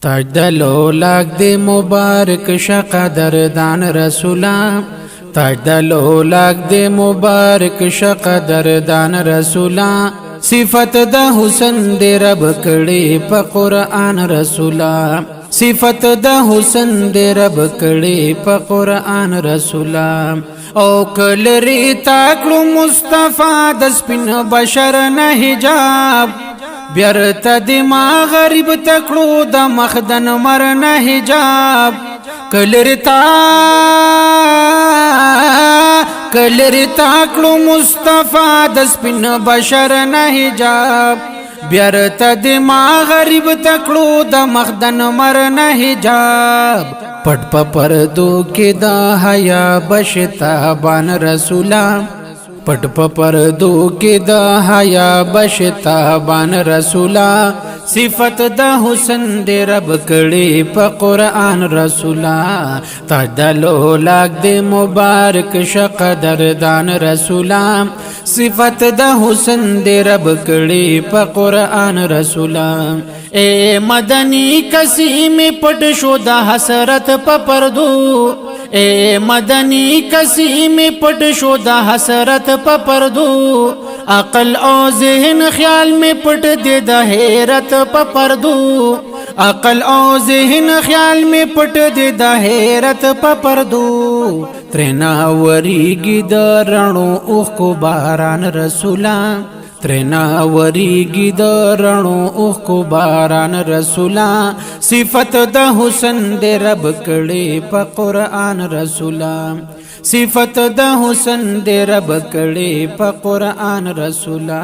تاجدلو لاک دے مبارک شقدردان رسولا تاجدلو لاک دے مبارک شقدردان رسولا صفت دا حسن دے رب کڑی پا قرآن رسولا صفت دا حسن دے رب کڑی پا قرآن رسولا او کلری تاکلو مصطفیٰ دسپن بشر نا حجاب بیرتا دما غریب تکړو د مخدن مرنه حجاب کلرتا کړو مصطفی د سپین بشر نه حجاب بیرتا دما غریب تکړو د مخدن مرنه حجاب پټ په پردو کې د حیا بشتا بان رسولا پټ په پردو کې د حیا بشتا بان رسولا صفت د حسن دې رب کړي په قرآن رسولا تاجدلو لاک دې مبارک شقدردان رسولا صفت د حسن دې رب کړي په قرآن رسولا اے مدنی کسی میں پټ شو د حسرت په پردو اے مدنی کسی میں پٹ شو دا حسرت پا پردو عقل او ذہن خیال میں پٹ دے دا حیرت پا پردو عقل او ذہن خیال میں پٹ دے دا حیرت پا پردو ترینا وریگی دا رنو اوخ کو باران رسولا ترینا وریگی د رنو اوخ کو باران رسولا صفت د حسن دے رب کڑی پا قرآن رسولا صفت د حسن دے رب کڑی پا قرآن رسولا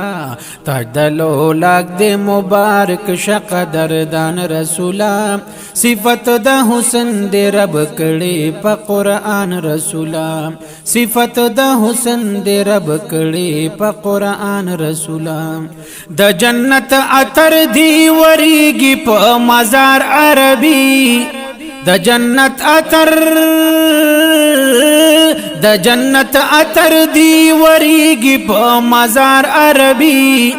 تاجدلو لاک دے مبارک شقدردان رسولا صفت د حسن دے رب کڑی پا قرآن رسولا صفت د حسن دے رب کڑی پا قرآن رسولا د جنت عطر دی وریگی پا مزار عربی د جنت عطر دی وریگی پا مزار عربی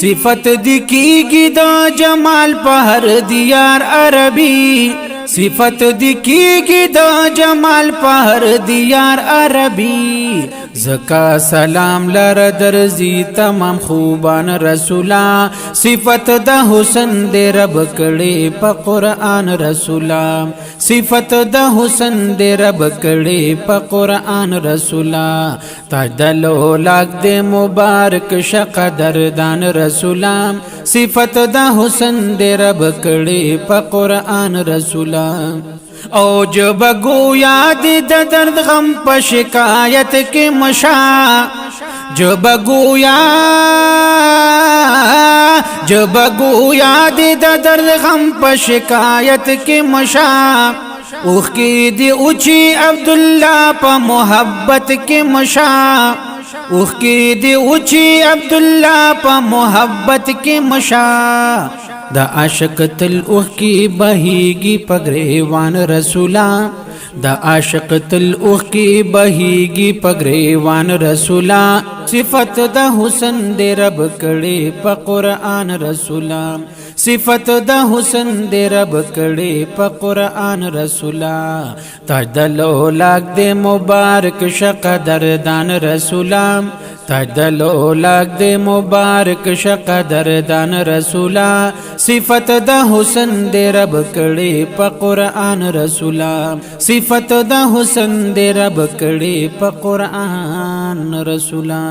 صفت دی کیگی دا جمال پا ہر دیار عربی صفت دی کیگی دا جمال پا ہر دیار عربی زکا سلام لر درزی تمام خوبان رسولا صفت دا حسن دے رب کڑی پا قرآن رسولا صفت دا حسن دے رب کڑی پا قرآن رسولا تاجدلو لاک دے مبارک شقدردان رسولا صفت دا حسن دے رب کڑی پا قرآن رسولا او جب گویا دی درد غم پا شکایت کے مشا جب گویا دی درد غم پا شکایت کے مشا اوخ کی دی اچھی عبداللہ پا محبت کے مشا اوخ کی دی اچھی عبداللہ پا محبت کے مشا دا عاشق تل اوخ کی بہیگی پگریوان رسولا دا عاشق تل اوخ کی بہیگی پگریوان رسولا صفت دا حسن دے رب کڑی پا قرآن رسولا صفت دا حسن دے رب کڑی پا قرآن رسولا تاجدلو لاک دے مبارک شقدردان رسولا تاجدلو لاک دے مبارک شقدردان رسولا صفت دا حسن دے رب کڑی پا قرآن رسولا صفت دا حسن دے رب کڑی پا قرآن رسولا